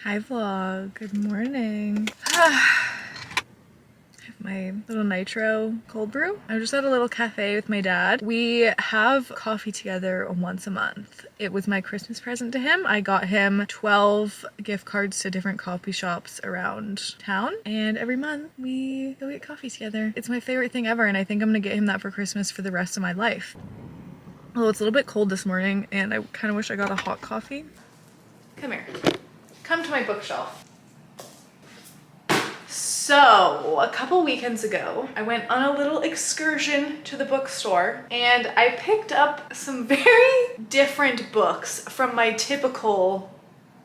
Hi vlog, good morning. I have my little nitro cold brew. I was just at a little cafe with my dad. We have coffee together once a month. It was my Christmas present to him. I got him 12 gift cards to different coffee shops around town, and every month we go get coffee together. It's my favorite thing ever, and I think I'm gonna get him that for Christmas for the rest of my life. Well, it's a little bit cold this morning, and I kind of wish I got a hot coffee. Come here. Come to my bookshelf. So, a couple weekends ago, I went on a little excursion to the bookstore and I picked up some very different books from my typical,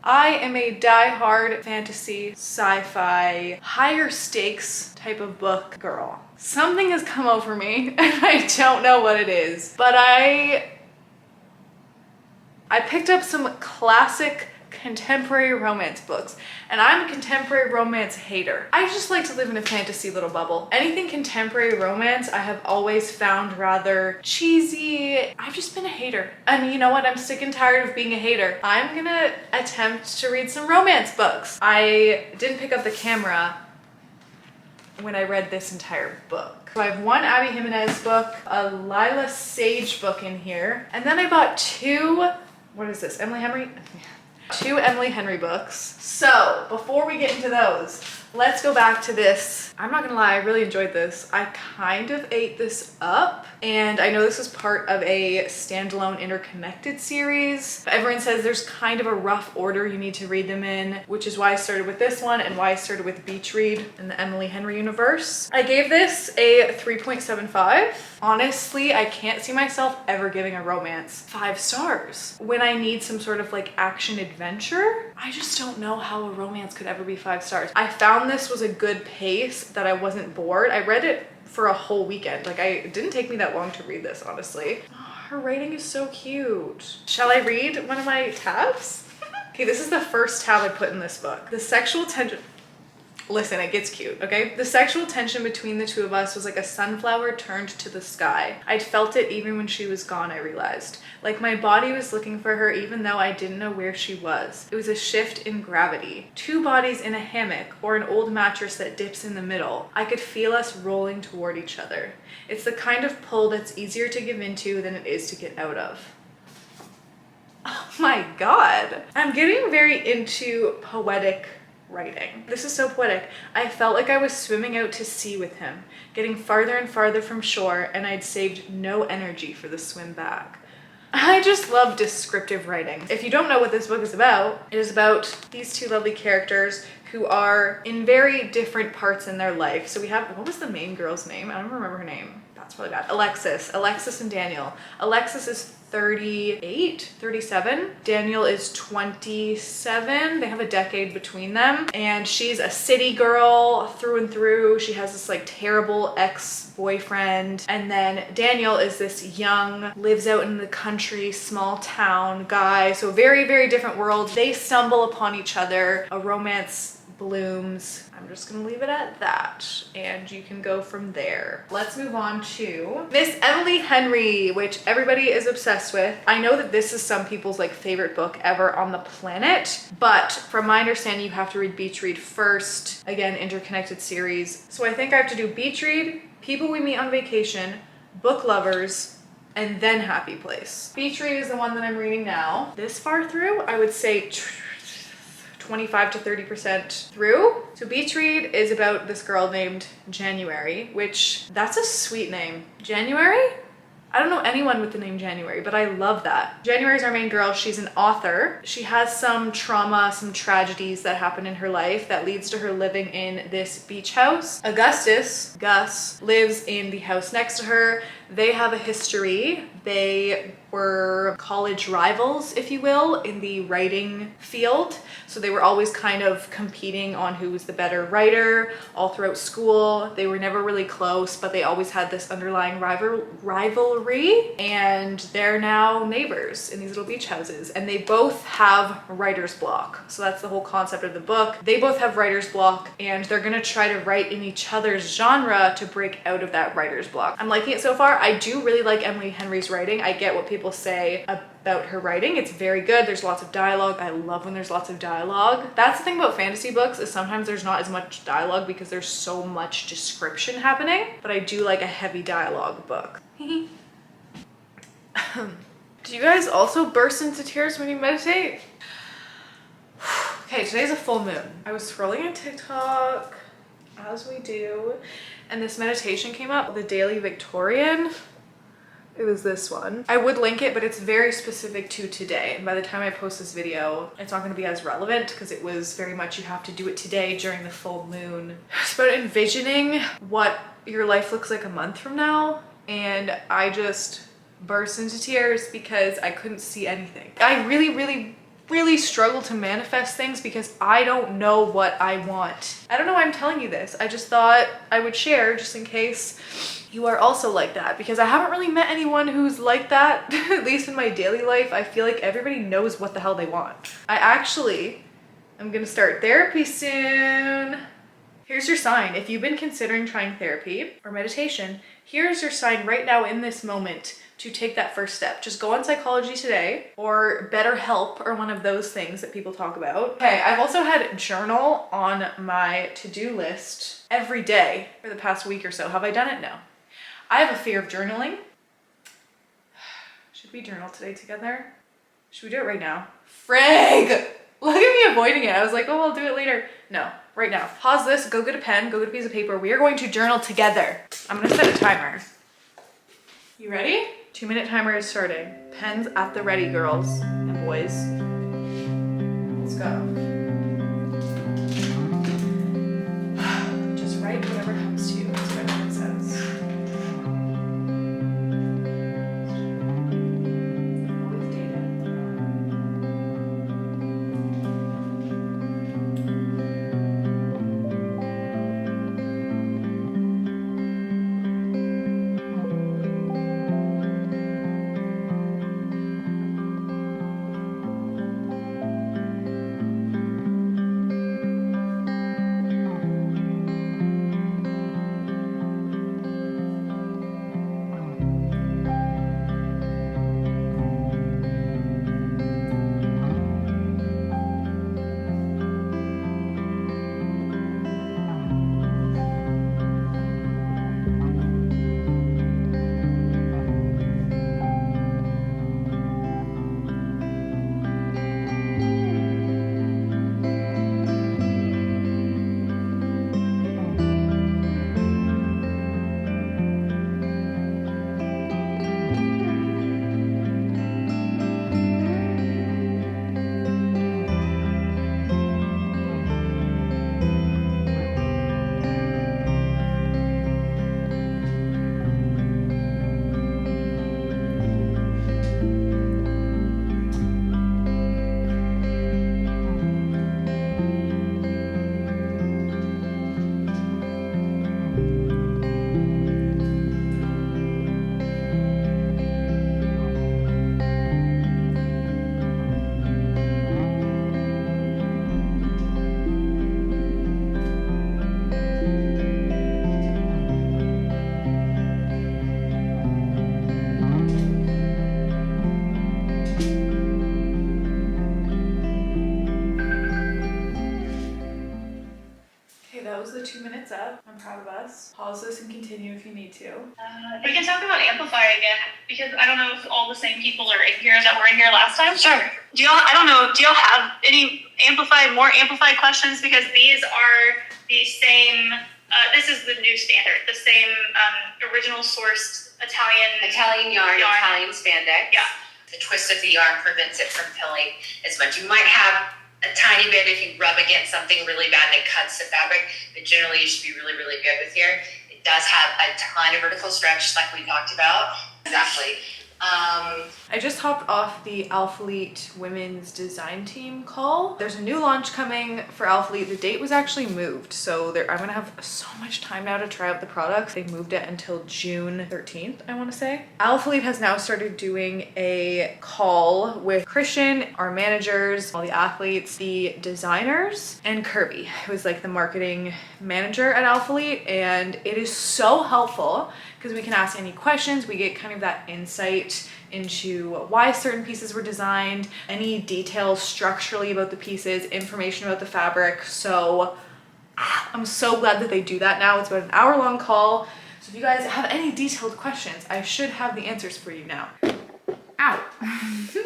I am a die-hard fantasy, sci-fi, higher stakes type of book girl. Something has come over me and I don't know what it is, but I picked up some classic contemporary romance books, and I'm a contemporary romance hater. I just like to live in a fantasy little bubble. Anything contemporary romance I have always found rather cheesy. I've just been a hater, and you know what, I'm sick and tired of being a hater. I'm gonna attempt to read some romance books. I didn't pick up the camera when I read this entire book. So I have one Abby Jimenez book, a Lila Sage book in here, and then I bought two, what is this, two Emily Henry books. So before we get into those, let's go back to this. I'm not gonna lie, I really enjoyed this. I kind of ate this up, and I know this is part of a standalone interconnected series. Everyone says there's kind of a rough order you need to read them in, which is why I started with this one and why I started with Beach Read in the Emily Henry universe. I gave this a 3.75. Honestly, I can't see myself ever giving a romance 5 stars. When I need some sort of like action adventure, I just don't know how a romance could ever be 5 stars. I found this was a good pace, that I wasn't bored. I read it for a whole weekend. Like, it didn't take me that long to read this, honestly. Oh, her writing is so cute. Shall I read one of my tabs? Okay, this is the first tab I put in this book. The sexual tension. Listen, it gets cute, okay? The sexual tension between the two of us was like a sunflower turned to the sky. I'd felt it even when she was gone, I realized. Like my body was looking for her even though I didn't know where she was. It was a shift in gravity. 2 bodies in a hammock or an old mattress that dips in the middle. I could feel us rolling toward each other. It's the kind of pull that's easier to give into than it is to get out of. Oh my God. I'm getting very into poetic writing. This is so poetic. I felt like I was swimming out to sea with him, getting farther and farther from shore, and I'd saved no energy for the swim back. I just love descriptive writing. If you don't know what this book is about, it is about these 2 lovely characters who are in very different parts in their life. So we have, what was the main girl's name? I don't remember her name. That's probably bad. Alexis and Daniel. Alexis is 38, 37. Daniel is 27. They have a decade between them. And she's a city girl through and through. She has this like terrible ex-boyfriend. And then Daniel is this young, lives out in the country, small town guy. So very, very different world. They stumble upon each other. A romance blooms. I'm just gonna leave it at that, and you can go from there. Let's move on to Miss Emily Henry, which everybody is obsessed with. I know that this is some people's like favorite book ever on the planet, but from my understanding, you have to read Beach Read first. Again, interconnected series. So I think I have to do Beach Read, People We Meet on Vacation, Book Lovers, and then Happy Place. Beach Read is the one that I'm reading now. This far through, I would say 25 to 30% through. So Beach Read is about this girl named January, which that's a sweet name. January? I don't know anyone with the name January, but I love that. January is our main girl. She's an author. She has some trauma, some tragedies that happen in her life that leads to her living in this beach house. Gus, lives in the house next to her. They have a history. They were college rivals, if you will, in the writing field. So they were always kind of competing on who was the better writer all throughout school. They were never really close, but they always had this underlying rivalry, and they're now neighbors in these little beach houses, and they both have writer's block. So that's the whole concept of the book. They both have writer's block, and they're gonna try to write in each other's genre to break out of that writer's block. I'm liking it so far. I do really like Emily Henry's writing. I get what people say about without her writing. It's very good. There's lots of dialogue. I love when there's lots of dialogue. That's the thing about fantasy books, is sometimes there's not as much dialogue because there's so much description happening, but I do like a heavy dialogue book. Do you guys also burst into tears when you meditate? Okay, today's a full moon. I was scrolling on TikTok, as we do, and this meditation came up, the Daily Victorian. It was this one. I would link it, but it's very specific to today. And by the time I post this video, it's not gonna be as relevant because it was very much you have to do it today during the full moon. It's about envisioning what your life looks like a month from now. And I just burst into tears because I couldn't see anything. I really struggle to manifest things because I don't know what I want. I don't know why I'm telling you this. I just thought I would share just in case you are also like that, because I haven't really met anyone who's like that, at least in my daily life. I feel like everybody knows what the hell they want. I'm gonna start therapy soon. Here's your sign. If you've been considering trying therapy or meditation, here's your sign right now in this moment to take that first step. Just go on Psychology Today or BetterHelp or one of those things that people talk about. Okay, I've also had journal on my to-do list every day for the past week or so. Have I done it? No. I have a fear of journaling. Should we journal today together? Should we do it right now? Frig! Look at me avoiding it. I was like, oh, I'll do it later. No, right now. Pause this, go get a pen, go get a piece of paper. We are going to journal together. I'm gonna set a timer. You ready? 2-minute timer is starting. Pens at the ready, girls and boys. Let's go. Just write whatever comes to you. That's what it says. With data. That was the 2 minutes up. I'm proud of us. Pause this and continue if you need to. We can talk about Amplify again, because I don't know if all the same people are in here that were in here last time. Sure. Do y'all have any more Amplify questions? Because these are the same, this is the new standard, the same original sourced Italian yarn. Italian spandex. Yeah. The twist of the yarn prevents it from pilling as much. You might have a tiny bit if you rub against something really bad that cuts the fabric, but generally you should be really, really good with here. It does have a ton of vertical stretch like we talked about. Exactly. I just hopped off the Alphalete women's design team call. There's a new launch coming for Alphalete. The date was actually moved, so I'm gonna have so much time now to try out the products. They moved it until June 13th, I wanna say. Alphalete has now started doing a call with Christian, our managers, all the athletes, the designers, and Kirby, who is like the marketing manager at Alphalete, and it is so helpful because we can ask any questions. We get kind of that insight into why certain pieces were designed, any details structurally about the pieces, information about the fabric. So I'm so glad that they do that now. It's about an hour-long call. So if you guys have any detailed questions, I should have the answers for you now. Ow.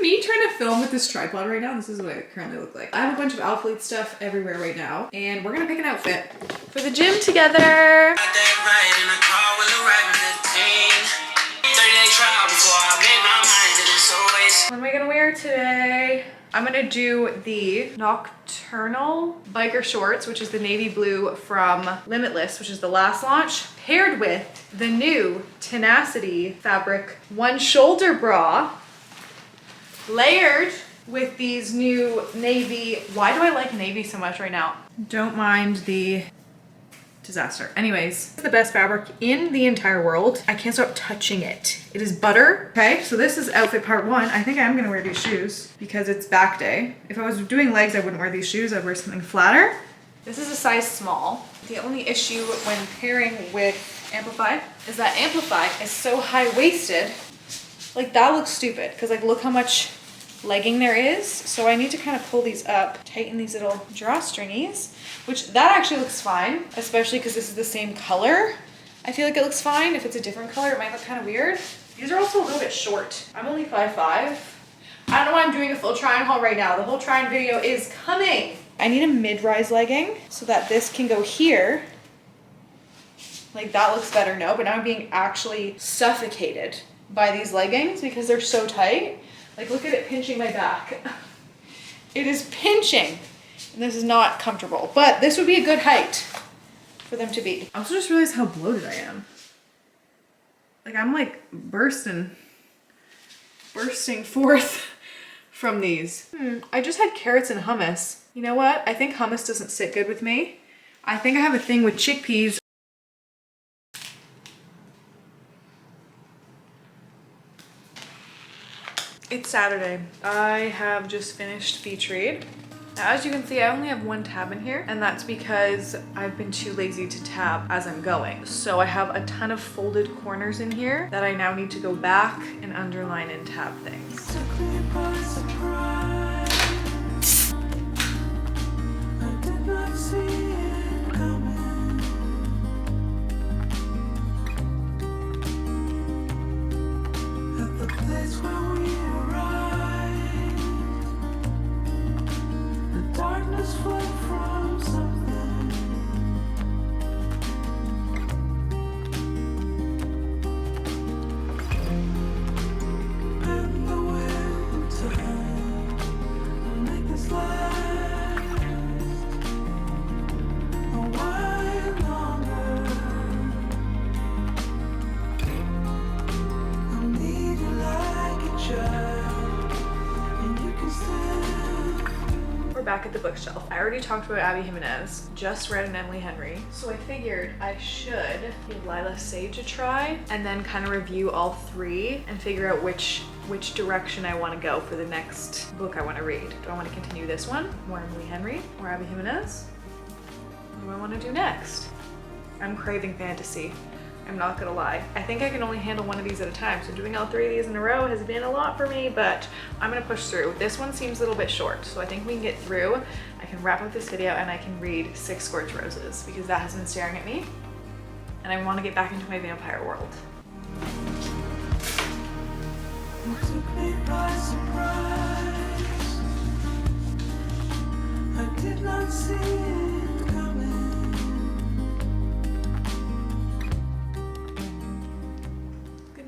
Me trying to film with this tripod right now, this is what I currently look like. I have a bunch of Outfleet stuff everywhere right now, and we're gonna pick an outfit for the gym together. What am I gonna wear today? I'm gonna do the Nocturnal Biker Shorts, which is the navy blue from Limitless, which is the last launch, paired with the new Tenacity fabric one shoulder bra, layered with these new navy. Why do I like navy so much right now? Don't mind the disaster. Anyways, it's the best fabric in the entire world. I can't stop touching it. It is butter. Okay, so this is outfit part one. I think I'm gonna wear these shoes because it's back day. If I was doing legs, I wouldn't wear these shoes. I'd wear something flatter. This is a size small. The only issue when pairing with Amplify is that Amplify is so high-waisted. Like that looks stupid because like look how much legging there is. So I need to kind of pull these up, tighten these little drawstringies, which that actually looks fine, especially because this is the same color. I feel like it looks fine. If it's a different color, it might look kind of weird. These are also a little bit short. I'm only 5'5". I don't know why I'm doing a full try on haul right now. The whole try on video is coming. I need a mid-rise legging so that this can go here. Like that looks better, no, but now I'm being actually suffocated by these leggings because they're so tight. Like look at it pinching my back. It is pinching. And this is not comfortable, but this would be a good height for them to be. I also just realized how bloated I am. Like I'm like bursting forth from these. I just had carrots and hummus. You know what? I think hummus doesn't sit good with me. I think I have a thing with chickpeas. It's Saturday. I have just finished Beach Read. Now, as you can see, I only have one tab in here, and that's because I've been too lazy to tab as I'm going. So I have a ton of folded corners in here that I now need to go back and underline and tab things. Back at the bookshelf. I already talked about Abby Jimenez, just read an Emily Henry, so I figured I should give Lila Sage a try and then kind of review all three and figure out which direction I want to go for the next book I want to read. Do I want to continue this one, more Emily Henry, or Abby Jimenez? What do I want to do next? I'm craving fantasy. I'm not gonna lie. I think I can only handle one of these at a time, so doing all three of these in a row has been a lot for me, but I'm gonna push through. This one seems a little bit short, so I think we can get through. I can wrap up this video and I can read 6 Scorched Roses because that has been staring at me, and I want to get back into my vampire world. You took me by surprise. I did not see it coming.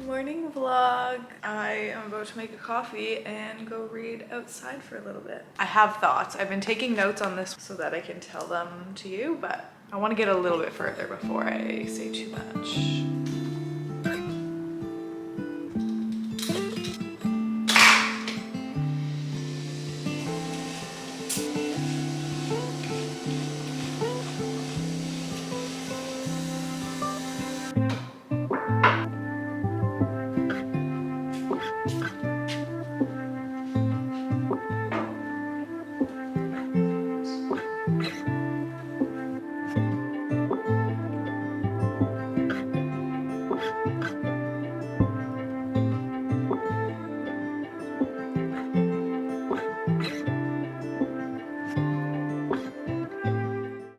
Morning vlog. I am about to make a coffee and go read outside for a little bit. I have thoughts. I've been taking notes on this so that I can tell them to you, but I want to get a little bit further before I say too much.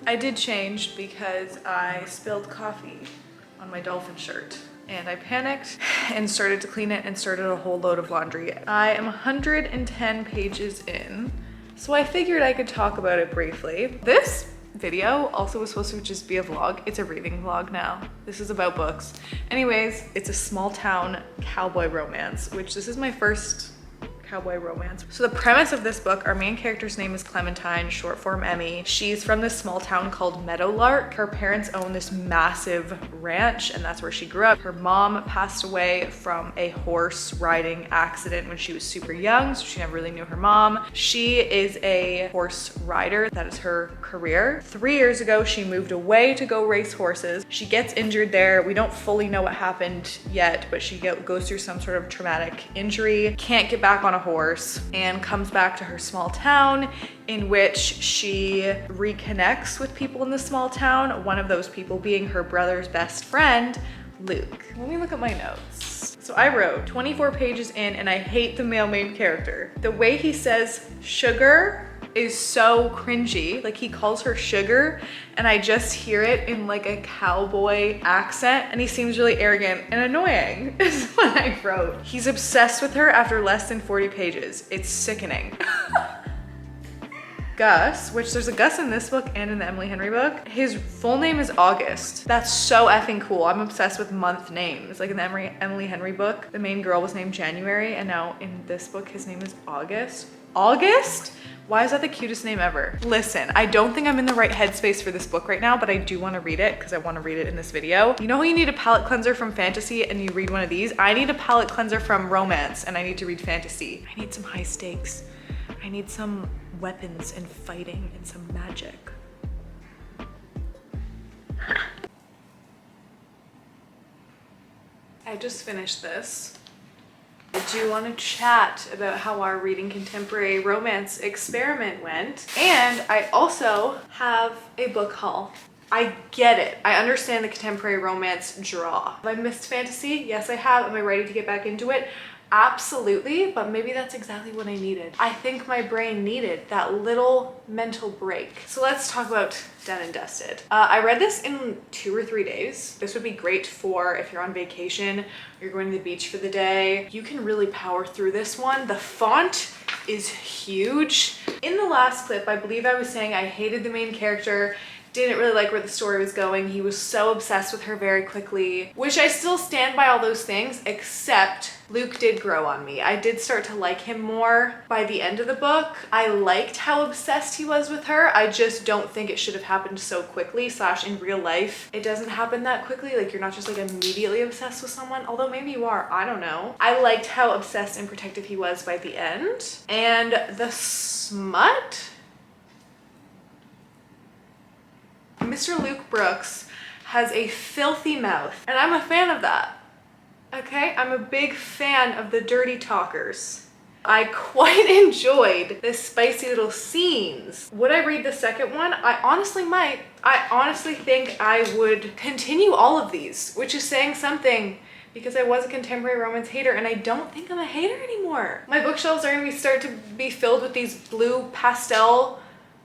I did change because I spilled coffee on my dolphin shirt and I panicked and started to clean it and started a whole load of laundry. I am 110 pages in, so I figured I could talk about it briefly. This video also was supposed to just be a vlog. It's a reading vlog now. This is about books. Anyways, it's a small town cowboy romance, which this is my first cowboy romance. So the premise of this book, our main character's name is Clementine, short form Emmy. She's from this small town called Meadowlark. Her parents own this massive ranch and that's where she grew up. Her mom passed away from a horse riding accident when she was super young, so she never really knew her mom. She is a horse rider. That is her career. 3 years ago, she moved away to go race horses. She gets injured there. We don't fully know what happened yet, but she goes through some sort of traumatic injury, can't get back on a horse, and comes back to her small town, in which she reconnects with people in the small town, one of those people being her brother's best friend, Luke. Let me look at my notes. So I wrote 24 pages in and I hate the male main character. The way he says sugar is so cringy. Like he calls her sugar and I just hear it in like a cowboy accent and he seems really arrogant and annoying is what I wrote. He's obsessed with her after less than 40 pages. It's sickening. Gus, which there's a Gus in this book and in the Emily Henry book. His full name is August. That's so effing cool. I'm obsessed with month names. Like in the Emily Henry book, the main girl was named January and now in this book, his name is August. August? Why is that the cutest name ever? Listen, I don't think I'm in the right headspace for this book right now, but I do want to read it because I want to read it in this video. You know how you need a palate cleanser from fantasy and you read one of these? I need a palate cleanser from romance and I need to read fantasy. I need some high stakes. I need some weapons and fighting and some magic. I just finished this. I do want to chat about how our reading contemporary romance experiment went. And I also have a book haul. I get it. I understand the contemporary romance draw. Have I missed fantasy? Yes, I have. Am I ready to get back into it? Absolutely, but maybe that's exactly what I needed. I think my brain needed that little mental break. So let's talk about Done and Dusted. I read this in 2 or 3 days. This would be great for if you're on vacation, you're going to the beach for the day. You can really power through this one. The font is huge. In the last clip, I believe I was saying I hated the main character, didn't really like where the story was going. He was so obsessed with her very quickly, which I still stand by all those things, except Luke did grow on me. I did start to like him more by the end of the book. I liked how obsessed he was with her. I just don't think it should have happened so quickly, / in real life, it doesn't happen that quickly. Like you're not just like immediately obsessed with someone, although maybe you are, I don't know. I liked how obsessed and protective he was by the end. And the smut? Mr. Luke Brooks has a filthy mouth, and I'm a fan of that. Okay, I'm a big fan of the dirty talkers. I quite enjoyed the spicy little scenes. Would I read the second one? I honestly might. I honestly think I would continue all of these, which is saying something because I was a contemporary romance hater and I don't think I'm a hater anymore. My bookshelves are gonna start to be filled with these blue pastel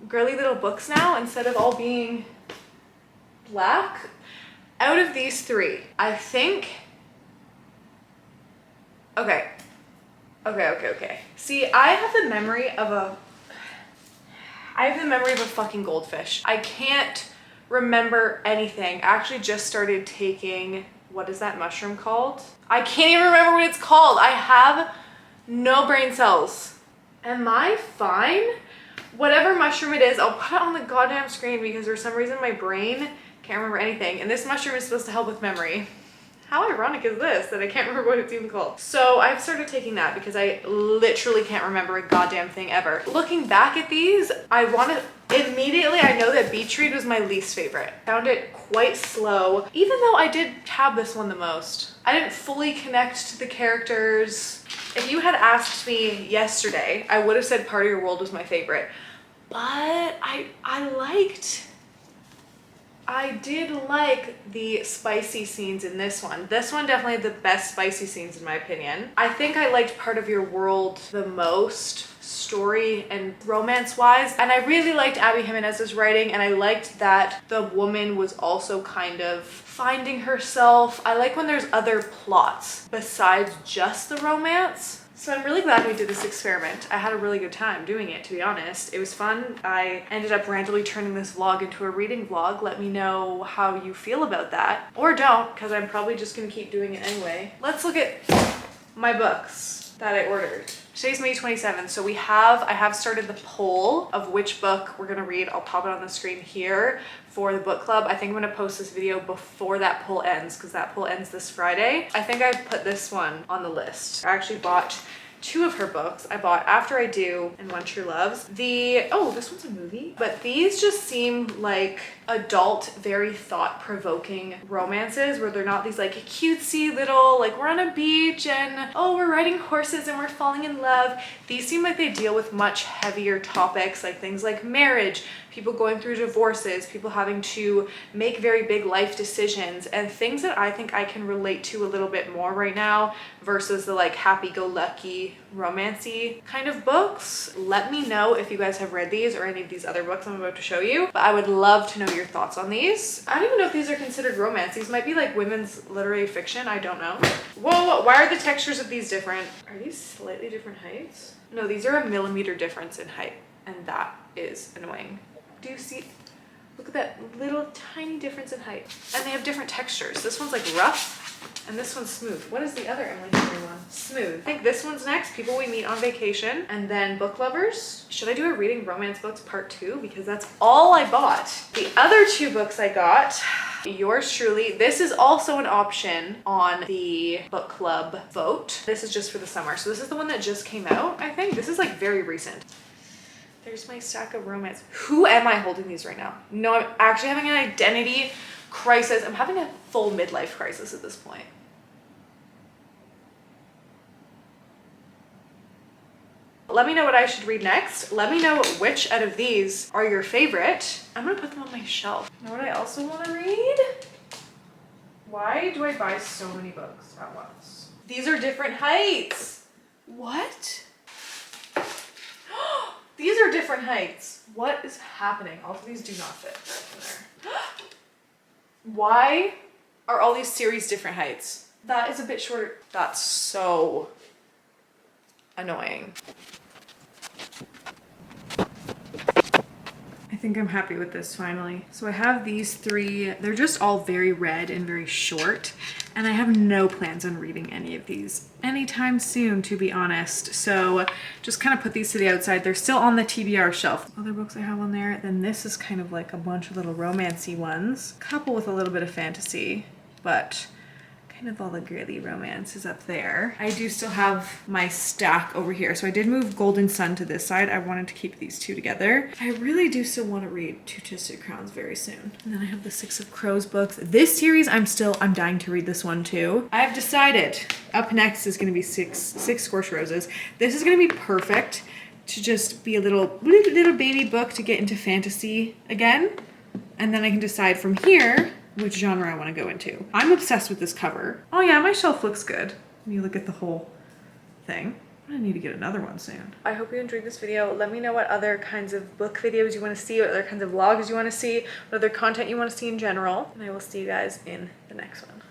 girly little books now instead of all being black. Out of these 3, I think, okay. See, I have the memory of a fucking goldfish. I can't remember anything. I actually just started taking, what is that mushroom called? I can't even remember what it's called. I have no brain cells. Am I fine? Whatever mushroom it is, I'll put it on the goddamn screen because for some reason my brain can't remember anything. And this mushroom is supposed to help with memory. How ironic is this that I can't remember what it's even called? So I've started taking that because I literally can't remember a goddamn thing ever. Looking back at these, I know that Beach Read was my least favorite. Found it quite slow, even though I did tab this one the most. I didn't fully connect to the characters. If you had asked me yesterday, I would have said Part of Your World was my favorite, but I I did like the spicy scenes in this one. This one definitely had the best spicy scenes in my opinion. I think I liked Part of Your World the most, story and romance wise, and I really liked Abby Jimenez's writing, and I liked that the woman was also kind of finding herself. I like when there's other plots besides just the romance. So I'm really glad we did this experiment. I had a really good time doing it, to be honest. It was fun. I ended up randomly turning this vlog into a reading vlog. Let me know how you feel about that. Or don't, because I'm probably just gonna keep doing it anyway. Let's look at my books that I ordered. Today's May 27th, so I have started the poll of which book we're gonna read. I'll pop it on the screen here for the book club. I think I'm gonna post this video before that poll ends, because that poll ends this Friday. I think I put this one on the list. I actually bought 2 of her books. I bought After I Do and One True Loves. Oh, this one's a movie, but these just seem like adult, very thought-provoking romances where they're not these like cutesy little, like we're on a beach and oh, we're riding horses and we're falling in love. These seem like they deal with much heavier topics, like things like marriage, people going through divorces, people having to make very big life decisions, and things that I think I can relate to a little bit more right now versus the like happy-go-lucky romancy kind of books. Let me know if you guys have read these or any of these other books I'm about to show you, but I would love to know your thoughts on these. I don't even know if these are considered romance. These might be like women's literary fiction. I don't know. Whoa, why are the textures of these different? Are these slightly different heights? No, these are a millimeter difference in height, and that is annoying. Do you see? Look at that little tiny difference in height. And they have different textures. This one's like rough and this one's smooth. What is the other Emily Henry one? Smooth. I think this one's next, People We Meet on Vacation, and then Book Lovers. Should I do a Reading Romance Books part 2? Because that's all I bought. The other 2 books I got, yours truly. This is also an option on the book club vote. This is just for the summer. So this is the one that just came out, I think. This is like very recent. There's my stack of romance. Who am I holding these right now? No, I'm actually having an identity crisis. I'm having a full midlife crisis at this point. Let me know what I should read next. Let me know which out of these are your favorite. I'm gonna put them on my shelf. You know what I also wanna read? Why do I buy so many books at once? These are different heights. What? These are different heights. What is happening? All of these do not fit in there. Why are all these series different heights? That is a bit shorter. That's so annoying. I think I'm happy with this finally. So I have these 3. They're just all very red and very short, and I have no plans on reading any of these anytime soon, to be honest. So just kind of put these to the outside. They're still on the TBR shelf. Other books I have on there. Then this is kind of like a bunch of little romancy ones, couple with a little bit of fantasy, but kind of all the girly romance is up there. I do still have my stack over here. So I did move Golden Sun to this side. I wanted to keep these 2 together. I really do still want to read Two Twisted Crowns very soon. And then I have the Six of Crows books. This series, I'm dying to read this one too. I have decided up next is going to be six Scorched Roses. This is going to be perfect to just be a little baby book to get into fantasy again. And then I can decide from here which genre I want to go into. I'm obsessed with this cover. Oh yeah, my shelf looks good. When you look at the whole thing. I need to get another one soon. I hope you enjoyed this video. Let me know what other kinds of book videos you want to see, what other kinds of vlogs you want to see, what other content you want to see in general. And I will see you guys in the next one.